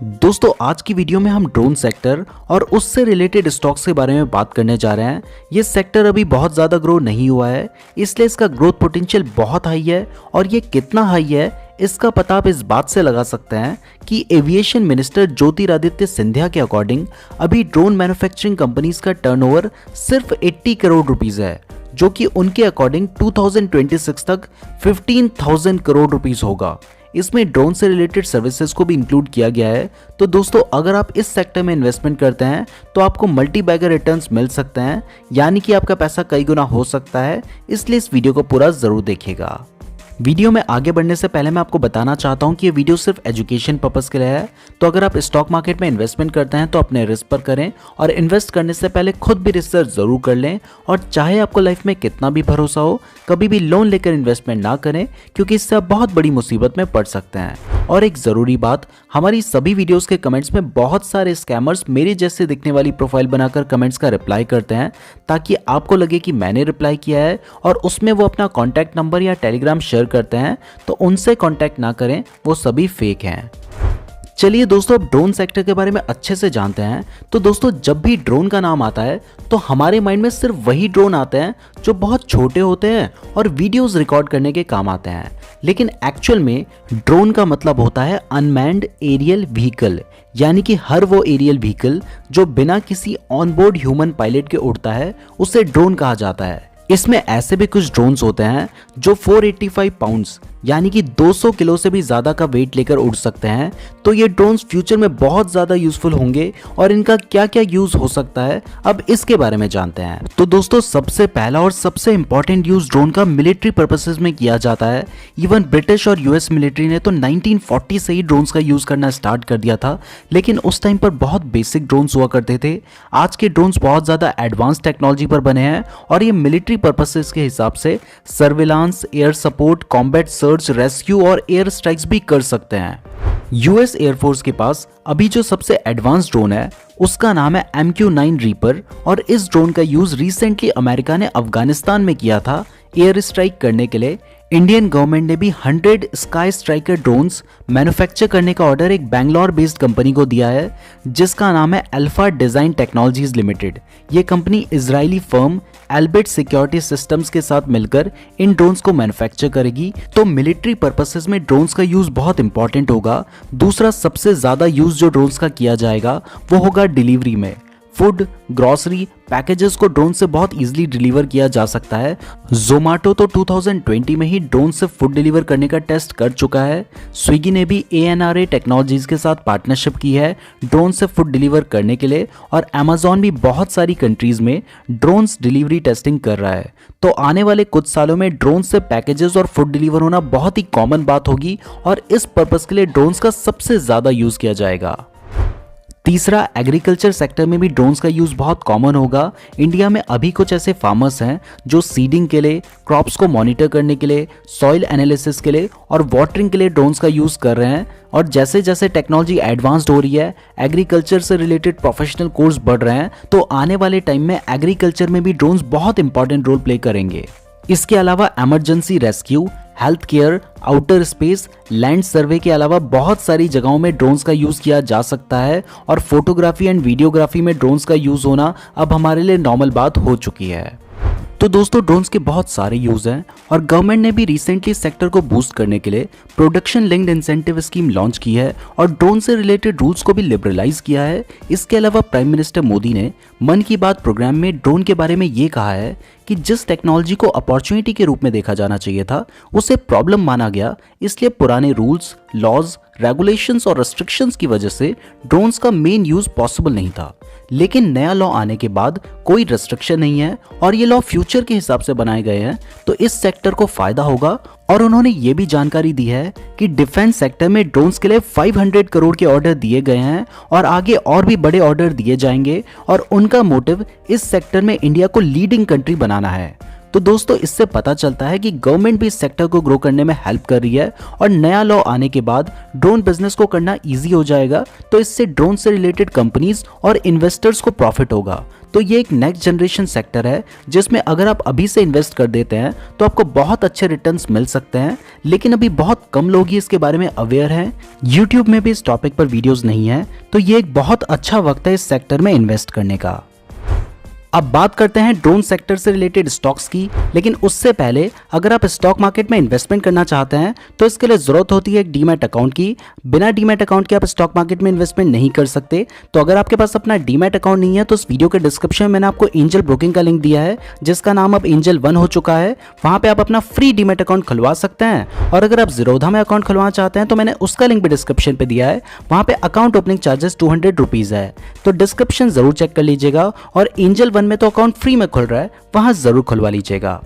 दोस्तों आज की वीडियो में हम ड्रोन सेक्टर और उससे रिलेटेड स्टॉक्स के बारे में बात करने जा रहे हैं। ये सेक्टर अभी बहुत ज़्यादा ग्रो नहीं हुआ है, इसलिए इसका ग्रोथ पोटेंशियल बहुत हाई है। और ये कितना हाई है इसका पता आप इस बात से लगा सकते हैं कि एविएशन मिनिस्टर ज्योतिरादित्य सिंधिया के अकॉर्डिंग अभी ड्रोन मैन्युफैक्चरिंग कंपनीज का टर्नओवर सिर्फ 80 करोड़ रुपीस है, जो कि उनके अकॉर्डिंग 2026 तक 15,000 करोड़ रुपीस होगा। इसमें ड्रोन से रिलेटेड सर्विसेज को भी इंक्लूड किया गया है। तो दोस्तों अगर आप इस सेक्टर में इन्वेस्टमेंट करते हैं तो आपको मल्टी बैगर रिटर्न्स मिल सकते हैं, यानी कि आपका पैसा कई गुना हो सकता है। इसलिए इस वीडियो को पूरा जरूर देखिएगा। वीडियो में आगे बढ़ने से पहले मैं आपको बताना चाहता हूं कि ये वीडियो सिर्फ एजुकेशन पर्पस के लिए है। तो अगर आप स्टॉक मार्केट में इन्वेस्टमेंट करते हैं तो अपने रिस्क पर करें और इन्वेस्ट करने से पहले खुद भी रिसर्च जरूर कर लें। और चाहे आपको लाइफ में कितना भी भरोसा हो, कभी भी लोन लेकर इन्वेस्टमेंट ना करें, क्योंकि इससे आप बहुत बड़ी मुसीबत में पड़ सकते हैं। और एक जरूरी बात, हमारी सभी वीडियोस के कमेंट्स में बहुत सारे स्कैमर्स मेरे जैसे दिखने वाली प्रोफाइल बनाकर कमेंट्स का रिप्लाई करते हैं, ताकि आपको लगे कि मैंने रिप्लाई किया है और उसमें वो अपना कॉन्टैक्ट नंबर या टेलीग्राम शेयर करते हैं। तो उनसे कॉन्टैक्ट ना करें, वो सभी फेक हैं। चलिए दोस्तों अब ड्रोन सेक्टर के बारे में अच्छे से जानते हैं। तो दोस्तों जब भी ड्रोन का नाम आता है तो हमारे माइंड में सिर्फ वही ड्रोन आते हैं जो बहुत छोटे होते हैं और वीडियोस रिकॉर्ड करने के काम आते हैं। लेकिन एक्चुअल में ड्रोन का मतलब होता है अनमैन्ड एरियल व्हीकल, यानी कि हर वो एरियल व्हीकल जो बिना किसी ऑनबोर्ड ह्यूमन पायलट के उड़ता है उसे ड्रोन कहा जाता है। इसमें ऐसे भी कुछ ड्रोन्स होते हैं जो 485 पाउंड्स यानी कि 200 किलो से भी ज़्यादा का वेट लेकर उड़ सकते हैं। तो ये ड्रोन्स फ्यूचर में बहुत ज़्यादा यूजफुल होंगे और इनका क्या क्या यूज़ हो सकता है अब इसके बारे में जानते हैं। तो दोस्तों सबसे पहला और सबसे इंपॉर्टेंट यूज़ ड्रोन का मिलिट्री पर्पसेस में किया जाता है। इवन ब्रिटिश और यूएस मिलिट्री ने तो 1940 से ही ड्रोन्स का यूज़ करना स्टार्ट कर दिया था, लेकिन उस टाइम पर बहुत बेसिक ड्रोन्स हुआ करते थे। आज के ड्रोन्स बहुत ज़्यादा एडवांस टेक्नोलॉजी पर बने हैं और ये मिलिट्री पर्पसेस के हिसाब से surveillance, air support, combat search, rescue और एयर स्ट्राइक्स भी कर सकते हैं। यूएस एयरफोर्स के पास अभी जो सबसे एडवांस ड्रोन है उसका नाम है MQ-9 रीपर और इस ड्रोन का यूज रिसेंटली अमेरिका ने अफगानिस्तान में किया था एयर स्ट्राइक करने के लिए। इंडियन गवर्नमेंट ने भी 100 स्काई स्ट्राइकर ड्रोन्स मैन्युफैक्चर करने का ऑर्डर एक बैंगलोर बेस्ड कंपनी को दिया है, जिसका नाम है अल्फा डिजाइन टेक्नोलॉजीज लिमिटेड। ये company Israeli firm Elbit security systems के साथ मिलकर इन ड्रोन्स को मैन्युफैक्चर करेगी। तो मिलिट्री पर्पसेस में ड्रोन्स का यूज बहुत इंपॉर्टेंट होगा। दूसरा सबसे ज्यादा यूज जो ड्रोन्स का किया जाएगा वो होगा डिलीवरी में। फूड, ग्रोसरी, पैकेजेस को ड्रोन से बहुत इजीली डिलीवर किया जा सकता है। जोमेटो तो 2020 में ही ड्रोन से फूड डिलीवर करने का टेस्ट कर चुका है। स्विगी ने भी ANRA टेक्नोलॉजीज के साथ पार्टनरशिप की है ड्रोन से फूड डिलीवर करने के लिए। और अमेजॉन भी बहुत सारी कंट्रीज में ड्रोन्स डिलीवरी टेस्टिंग कर रहा है। तो आने वाले कुछ सालों में ड्रोन से पैकेजेस और फूड डिलीवर होना बहुत ही कॉमन बात होगी और इस पर्पस के लिए ड्रोन्स का सबसे ज्यादा यूज किया जाएगा। तीसरा, एग्रीकल्चर सेक्टर में भी ड्रोन्स का यूज बहुत कॉमन होगा। इंडिया में अभी कुछ ऐसे फार्मर्स हैं जो सीडिंग के लिए, क्रॉप्स को मॉनिटर करने के लिए, सॉइल एनालिसिस के लिए और वाटरिंग के लिए ड्रोन्स का यूज कर रहे हैं। और जैसे जैसे टेक्नोलॉजी एडवांस्ड हो रही है, एग्रीकल्चर से रिलेटेड प्रोफेशनल कोर्स बढ़ रहे हैं, तो आने वाले टाइम में एग्रीकल्चर में भी ड्रोन्स बहुत इंपॉर्टेंट रोल प्ले करेंगे। इसके अलावा emergency rescue, health care, outer space, land survey के अलावा बहुत सारी जगहों में ड्रोन्स का यूज किया जा सकता है। और फोटोग्राफी एंड वीडियोग्राफी में ड्रोन्स का यूज होना अब हमारे लिए नॉर्मल बात हो चुकी है। तो दोस्तों ड्रोन्स के बहुत सारे यूज हैं और गवर्नमेंट ने भी रिसेंटली सेक्टर को बूस्ट करने के लिए production linked incentive scheme launch की है और ड्रोन से रिलेटेड रूल्स को भी लिबरलाइज किया है। इसके अलावा प्राइम मिनिस्टर मोदी ने मन की बात प्रोग्राम में ड्रोन के बारे में ये कहा है कि जिस टेक्नोलॉजी को अपॉर्चुनिटी के रूप में देखा जाना चाहिए था उसे प्रॉब्लम माना गया, इसलिए पुराने रूल्स, लॉज, रेगुलेशंस और रेस्ट्रिक्शंस की वजह से ड्रोन्स का मेन यूज पॉसिबल नहीं था। लेकिन नया लॉ आने के बाद कोई रेस्ट्रिक्शन नहीं है और ये लॉ फ्यूचर के हिसाब से बनाए गए हैं, तो इस सेक्टर को फायदा होगा। और उन्होंने ये भी जानकारी दी है कि डिफेंस सेक्टर में ड्रोन्स के लिए 500 करोड़ के ऑर्डर दिए गए हैं और आगे और भी बड़े ऑर्डर दिए जाएंगे और उनका मोटिव इस सेक्टर में इंडिया को लीडिंग कंट्री बनाना है। तो दोस्तों इससे पता चलता है कि गवर्नमेंट भी इस सेक्टर को ग्रो करने में हेल्प कर रही है और नया लॉ आने के बाद ड्रोन बिजनेस को करना ईजी हो जाएगा। तो इससे ड्रोन से रिलेटेड कंपनीज और इन्वेस्टर्स को प्रॉफिट होगा। तो ये एक नेक्स्ट जनरेशन सेक्टर है जिसमें अगर आप अभी से इन्वेस्ट कर देते हैं तो आपको बहुत अच्छे रिटर्न्स मिल सकते हैं, लेकिन अभी बहुत कम लोग ही इसके बारे में अवेयर हैं। YouTube में भी इस टॉपिक पर वीडियोस नहीं है, तो ये एक बहुत अच्छा वक्त है इस सेक्टर में इन्वेस्ट करने का। अब बात करते हैं ड्रोन सेक्टर से रिलेटेड स्टॉक्स की, लेकिन उससे पहले अगर आप स्टॉक मार्केट में इन्वेस्टमेंट करना चाहते हैं तो इसके लिए जरूरत होती है एक डीमैट अकाउंट की। बिना डीमैट अकाउंट के आप स्टॉक मार्केट में इन्वेस्टमेंट नहीं कर सकते। तो अगर आपके पास अपना डीमैट अकाउंट नहीं है तो इस वीडियो के डिस्क्रिप्शन में मैंने आपको एंजल ब्रोकिंग का लिंक दिया है, जिसका नाम अब एंजल 1 हो चुका है। वहां पे आप अपना फ्री डीमैट अकाउंट खुलवा सकते हैं। और अगर आप ज़ीरोधा में अकाउंट खुलवाना चाहते हैं तो मैंने उसका लिंक भी डिस्क्रिप्शन पे दिया है। वहां पे अकाउंट ओपनिंग चार्जेस 200 रुपीज है, तो डिस्क्रिप्शन जरूर चेक कर लीजिएगा। और एंजल 1 में तो अकाउंट फ्री में खुल रहा है, वहां जरूर खुलवा लीजिएगा।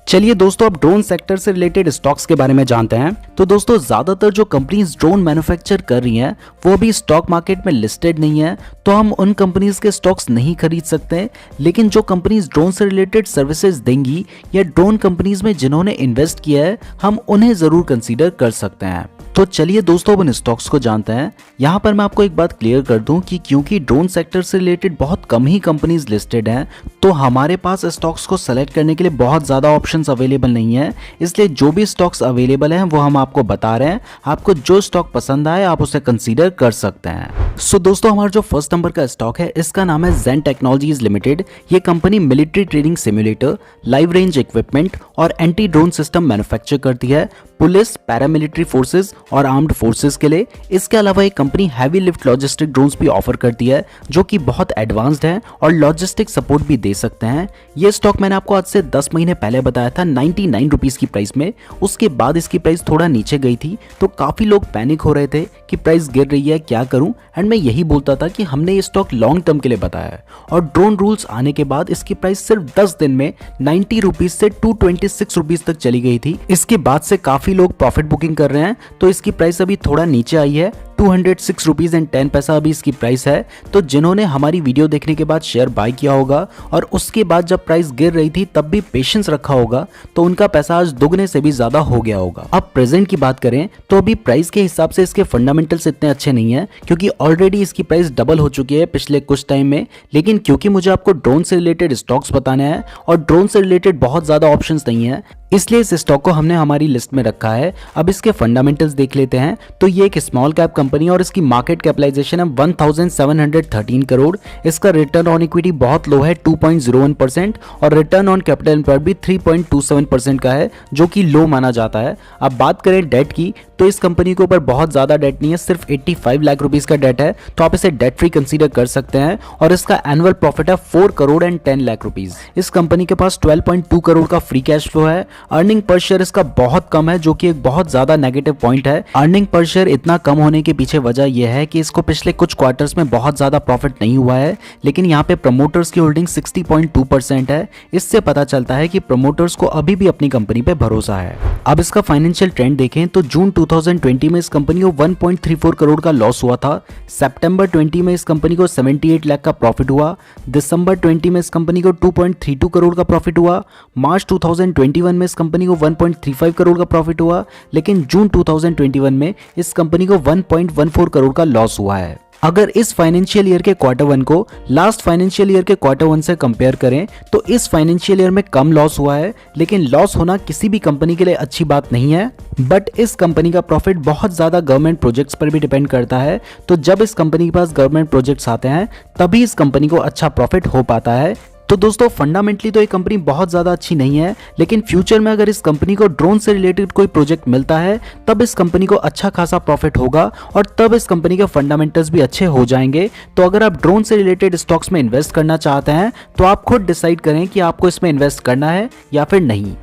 चलिए दोस्तों अब ड्रोन सेक्टर से रिलेटेड स्टॉक्स के बारे में जानते हैं। तो दोस्तों ज्यादातर जो कंपनीज ड्रोन मैन्युफैक्चर कर रही हैं वो भी स्टॉक मार्केट में लिस्टेड नहीं है, तो हम उन कंपनीज के स्टॉक्स नहीं खरीद सकते। लेकिन जो कंपनीज ड्रोन से रिलेटेड सर्विसेज देंगी या ड्रोन कंपनीज में जिन्होंने इन्वेस्ट किया है, हम उन्हें जरूर कंसीडर कर सकते हैं। तो चलिए दोस्तों अब इन स्टॉक्स को जानते हैं। यहाँ पर मैं आपको एक बात क्लियर कर दूं कि क्योंकि ड्रोन सेक्टर से रिलेटेड बहुत कम ही कंपनीज लिस्टेड हैं, तो हमारे पास स्टॉक्स को सेलेक्ट करने के लिए बहुत ज़्यादा ऑप्शंस अवेलेबल नहीं है। इसलिए जो भी स्टॉक्स अवेलेबल हैं वो हम आपको बता रहे हैं। आपको जो स्टॉक पसंद आए आप उसे कंसीडर कर सकते हैं। सो दोस्तों हमारा जो फर्स्ट नंबर का स्टॉक है इसका नाम है जेन टेक्नोलॉजीज लिमिटेड। ये company military training simulator, live range equipment और एंटी ड्रोन सिस्टम मैन्युफैक्चर करती है पुलिस, पैरामिलिट्री फोर्सेस और आर्म्ड फोर्सेस के लिए। इसके अलावा ये company heavy lift logistic drones भी ऑफर करती है जो कि बहुत एडवांस्ड है और लॉजिस्टिक सपोर्ट भी दे सकते हैं। ये स्टॉक मैंने आपको आज से 10 महीने पहले बताया था 99 रुपीज की प्राइस में। उसके बाद इसकी प्राइस थोड़ा नीचे गई थी, तो काफी लोग पैनिक हो रहे थे कि प्राइस गिर रही है, क्या करूं। एंड मैं यही बोलता था कि हमने ये स्टॉक लॉन्ग टर्म के लिए बताया है। और ड्रोन रूल्स आने के बाद इसकी प्राइस सिर्फ 10 दिन में 90 रुपीज से 226 रुपीज तक चली गई थी। इसके बाद से काफी लोग प्रॉफिट बुकिंग कर रहे हैं, तो इसकी प्राइस अभी थोड़ा नीचे आई है। 206 रुपीज एंड 10 पैसा अभी इसकी प्राइस है। तो जिन्होंने हमारी वीडियो देखने के बाद शेयर बाय किया होगा और उसके बाद जब प्राइस गिर रही थी तब भी पेशेंस रखा होगा, तो उनका पैसा आज दुगने से भी ज्यादा हो गया होगा। अब प्रेजेंट की बात करें तो अभी प्राइस के हिसाब से इसके फंडामेंटल्स इतने अच्छे नहीं है, क्योंकि ऑलरेडी इसकी प्राइस डबल हो चुकी है पिछले कुछ टाइम में। लेकिन क्योंकि मुझे आपको ड्रोन से रिलेटेड स्टॉक्स बताने हैं और ड्रोन से रिलेटेड बहुत ज्यादा ऑप्शंस नहीं है, इसलिए इस स्टॉक को हमने हमारी लिस्ट में रखा है। अब इसके फंडामेंटल्स देख लेते हैं। तो ये एक स्मॉल कैप कंपनी और इसकी मार्केट कैपिटलाइजेशन है 1713 करोड़। इसका रिटर्न ऑन इक्विटी बहुत लो है 2.01% और रिटर्न ऑन कैपिटल पर भी 3.27% का है, जो कि लो माना जाता है। अब बात करें डेट की, तो इस कंपनी के ऊपर बहुत ज्यादा डेट नहीं है, सिर्फ 85 लाख रुपीस का डेट है, तो आप इसे डेट फ्री कंसीडर कर सकते हैं। और इसका एनुअल प्रॉफिट है 4 करोड़ एंड 10 लाख रुपीस। इस कंपनी के पास 12.2 करोड़ का फ्री कैश फ्लो है। अर्निंग पर शेयर इसका बहुत कम है, जो कि एक बहुत ज्यादा नेगेटिव पॉइंट है। अर्निंग पर शेयर इतना कम होने के पीछे वजह यह है कि इसको पिछले कुछ क्वार्टर्स में बहुत ज्यादा प्रॉफिट नहीं हुआ है, लेकिन यहाँ पे प्रमोटर्स की होल्डिंग 60.2% है। इससे पता चलता है कि प्रमोटर्स को अभी भी अपनी कंपनी पे भरोसा है। अब इसका फाइनेंशियल ट्रेंड देखें तो जून 2020 में इस कंपनी को 1.34 करोड़ का लॉस हुआ था। सितंबर 20 में इस कंपनी को 78 लाख का प्रॉफिट हुआ। दिसंबर 20 में इस कंपनी को 2.32 करोड़ का प्रॉफिट हुआ। मार्च 2021 में इस कंपनी को 1.35 करोड़ का प्रॉफिट हुआ। लेकिन जून 2021 में इस कंपनी को 1.14 करोड़ का लॉस हुआ है। अगर इस फाइनेंशियल ईयर के क्वार्टर 1 को लास्ट फाइनेंशियल ईयर के क्वार्टर 1 से कंपेयर करें तो इस फाइनेंशियल ईयर में कम लॉस हुआ है, लेकिन लॉस होना किसी भी कंपनी के लिए अच्छी बात नहीं है। बट इस कंपनी का प्रॉफिट बहुत ज्यादा गवर्नमेंट प्रोजेक्ट्स पर भी डिपेंड करता है, तो जब इस कंपनी के पास गवर्नमेंट प्रोजेक्ट्स आते हैं तभी इस कंपनी को अच्छा प्रॉफिट हो पाता है। तो दोस्तों फंडामेंटली तो ये कंपनी बहुत ज़्यादा अच्छी नहीं है, लेकिन फ्यूचर में अगर इस कंपनी को ड्रोन से रिलेटेड कोई प्रोजेक्ट मिलता है तब इस कंपनी को अच्छा खासा प्रॉफिट होगा और तब इस कंपनी के फंडामेंटल्स भी अच्छे हो जाएंगे। तो अगर आप ड्रोन से रिलेटेड स्टॉक्स में इन्वेस्ट करना चाहते हैं तो आप खुद डिसाइड करें कि आपको इसमें इन्वेस्ट करना है या फिर नहीं।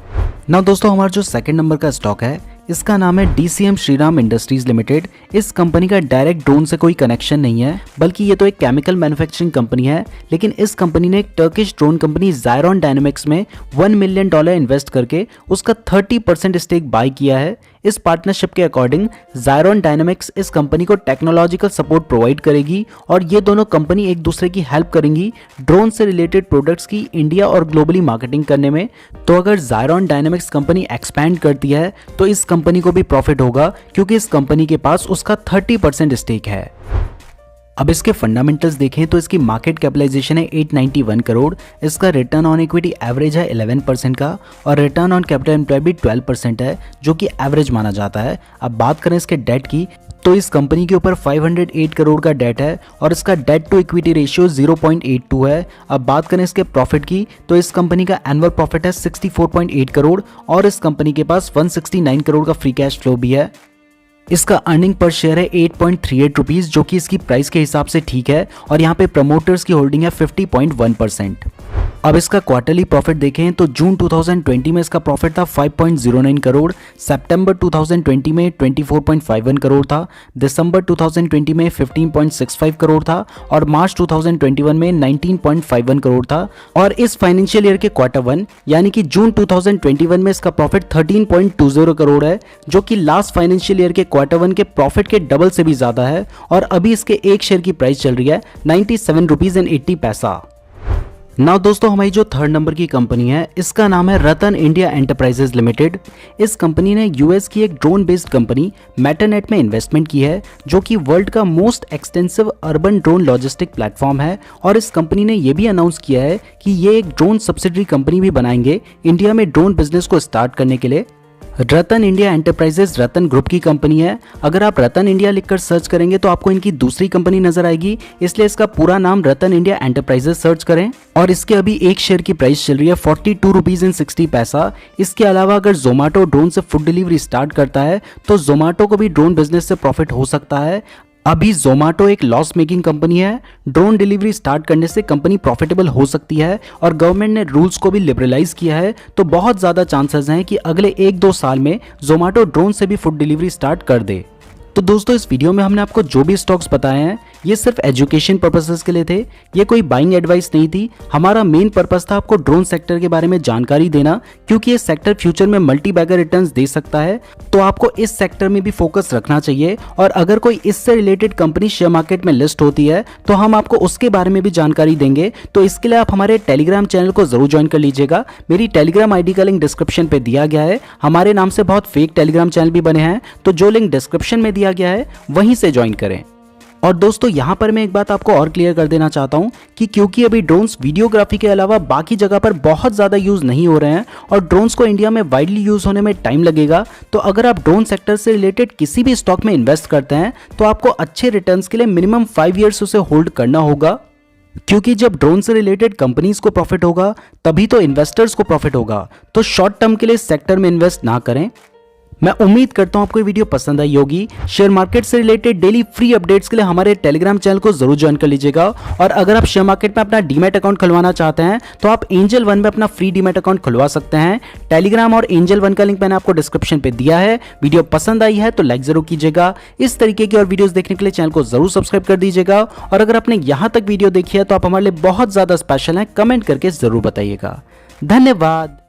ना दोस्तों हमारा जो सेकंड नंबर का स्टॉक है इसका नाम है DCM श्रीराम इंडस्ट्रीज लिमिटेड। इस कंपनी का डायरेक्ट ड्रोन से कोई कनेक्शन नहीं है, बल्कि ये तो एक केमिकल मैन्युफैक्चरिंग कंपनी है। लेकिन इस कंपनी ने एक टर्किश ड्रोन कंपनी ज़ायरॉन डायनामिक्स में $1 मिलियन इन्वेस्ट करके उसका 30% स्टेक बाय किया है। इस पार्टनरशिप के अकॉर्डिंग ज़ायरॉन डायनामिक्स इस कंपनी को टेक्नोलॉजिकल सपोर्ट प्रोवाइड करेगी और ये दोनों कंपनी एक दूसरे की हेल्प करेंगी ड्रोन से रिलेटेड प्रोडक्ट्स की इंडिया और ग्लोबली मार्केटिंग करने में। तो अगर ज़ायरॉन डायनामिक्स कंपनी एक्सपैंड करती है तो इस कंपनी को भी प्रॉफिट होगा क्योंकि इस कंपनी के पास उसका 30% स्टेक है। अब इसके फंडामेंटल्स देखें तो इसकी मार्केट कैपिटलाइजेशन है 891 करोड़, इसका रिटर्न ऑन इक्विटी एवरेज है 11% का और रिटर्न ऑन कैपिटल एम्प्लॉयड भी 12% है जो कि एवरेज माना जाता है। अब बात करें इसके डेट की तो इस कंपनी के ऊपर 508 करोड़ का डेट है और इसका डेट टू इक्विटी रेशियो 0.82 है। अब बात करें इसके प्रॉफिट की तो इस कंपनी का एनुअल प्रॉफिट है 64.8 करोड़ और इस कंपनी के पास 169 करोड़ का फ्री कैश फ्लो भी है। इसका अर्निंग पर शेयर है 8.38 रुपीज़ जो कि इसकी प्राइस के हिसाब से ठीक है और यहाँ पे प्रमोटर्स की होल्डिंग है 50.1%। अब इसका क्वार्टरली प्रॉफिट देखें तो जून 2020 में इसका प्रॉफिट था 5.09 करोड़, सितंबर 2020 में 24.51 करोड़ था, दिसंबर 2020 में 15.65 करोड़ था और मार्च 2021 में 19.51 करोड़ था। और इस फाइनेंशियल ईयर के क्वार्टर 1 यानी कि जून 2021 में इसका प्रॉफिट 13.20 करोड़ है जो कि लास्ट फाइनेंशियल ईयर के क्वार्टर 1 के प्रॉफिट के डबल से भी ज्यादा है और अभी इसके एक शेयर की प्राइस चल रही है 97.80 रुपीज। नाउ दोस्तों हमारी जो थर्ड नंबर की कंपनी है इसका नाम है रतन इंडिया एंटरप्राइजेज लिमिटेड। इस कंपनी ने यूएस की एक ड्रोन बेस्ड कंपनी मेटानेट में इन्वेस्टमेंट की है जो कि वर्ल्ड का most extensive urban drone logistic platform है और इस कंपनी ने यह भी अनाउंस किया है कि ये एक ड्रोन सब्सिडरी कंपनी भी बनाएंगे इंडिया में ड्रोन बिजनेस को स्टार्ट करने के लिए। रतन इंडिया एंटरप्राइजेज रतन ग्रुप की कंपनी है। अगर आप रतन इंडिया लिखकर सर्च करेंगे तो आपको इनकी दूसरी कंपनी नजर आएगी, इसलिए इसका पूरा नाम रतन इंडिया एंटरप्राइजेज सर्च करें। और इसके अभी एक शेयर की प्राइस चल रही है 42.60 रुपीज। इसके अलावा अगर जोमेटो ड्रोन से फूड डिलीवरी स्टार्ट करता है तो जोमेटो को भी ड्रोन बिजनेस से प्रॉफिट हो सकता है। अभी जोमेटो एक लॉस मेकिंग कंपनी है, ड्रोन डिलीवरी स्टार्ट करने से कंपनी प्रॉफिटेबल हो सकती है और गवर्नमेंट ने रूल्स को भी लिबरलाइज किया है तो बहुत ज़्यादा चांसेस हैं कि अगले 1-2 साल में जोमेटो ड्रोन से भी फूड डिलीवरी स्टार्ट कर दे। तो दोस्तों इस वीडियो में हमने आपको जो भी स्टॉक्स बताए हैं ये सिर्फ एजुकेशन पर्पसेस के लिए थे, ये कोई बाइंग एडवाइस नहीं थी। हमारा मेन पर्पस था आपको ड्रोन सेक्टर के बारे में जानकारी देना क्योंकि ये सेक्टर फ्यूचर में मल्टी बैगर रिटर्न्स दे सकता है तो आपको इस सेक्टर में भी फोकस रखना चाहिए। और अगर कोई इससे रिलेटेड कंपनी शेयर मार्केट में लिस्ट होती है तो हम आपको उसके बारे में भी जानकारी देंगे। तो इसके लिए आप हमारे टेलीग्राम चैनल को जरूर ज्वाइन कर लीजिएगा। मेरी टेलीग्राम आईडी का लिंक डिस्क्रिप्शन पे दिया गया है। हमारे नाम से बहुत फेक टेलीग्राम चैनल भी बने हैं तो जो लिंक डिस्क्रिप्शन में दिया गया है वहीं से ज्वाइन करें। और दोस्तों यहां पर मैं एक बात आपको और क्लियर कर देना चाहता हूं कि क्योंकि अभी ड्रोन्स वीडियोग्राफी के अलावा बाकी जगह पर बहुत ज्यादा यूज नहीं हो रहे हैं और ड्रोन्स को इंडिया में वाइडली यूज होने में टाइम लगेगा, तो अगर आप ड्रोन सेक्टर से रिलेटेड किसी भी स्टॉक में इन्वेस्ट करते हैं तो आपको अच्छे रिटर्न्स के लिए मिनिमम 5 ईयर्स उसे होल्ड करना होगा क्योंकि जब ड्रोन से रिलेटेड कंपनीज को प्रॉफिट होगा तभी तो इन्वेस्टर्स को प्रॉफिट होगा। तो शॉर्ट टर्म के लिए इस सेक्टर में इन्वेस्ट ना करें। मैं उम्मीद करता हूं आपको ये वीडियो पसंद आई होगी। शेयर मार्केट से रिलेटेड डेली फ्री अपडेट्स के लिए हमारे टेलीग्राम चैनल को जरूर ज्वाइन कर लीजिएगा। और अगर आप शेयर मार्केट में अपना डीमैट अकाउंट खुलवाना चाहते हैं तो आप एंजल वन में अपना फ्री डीमैट अकाउंट खुलवा सकते हैं। टेलीग्राम और एंजल वन का लिंक मैंने आपको डिस्क्रिप्शन पे दिया है। वीडियो पसंद आई है तो लाइक जरूर कीजिएगा। इस तरीके की और वीडियोस देखने के लिए चैनल को जरूर सब्सक्राइब कर दीजिएगा। और अगर आपने यहां तक वीडियो देखी है तो आप हमारे लिए बहुत ज्यादा स्पेशल हैं, कमेंट करके जरूर बताइएगा। धन्यवाद।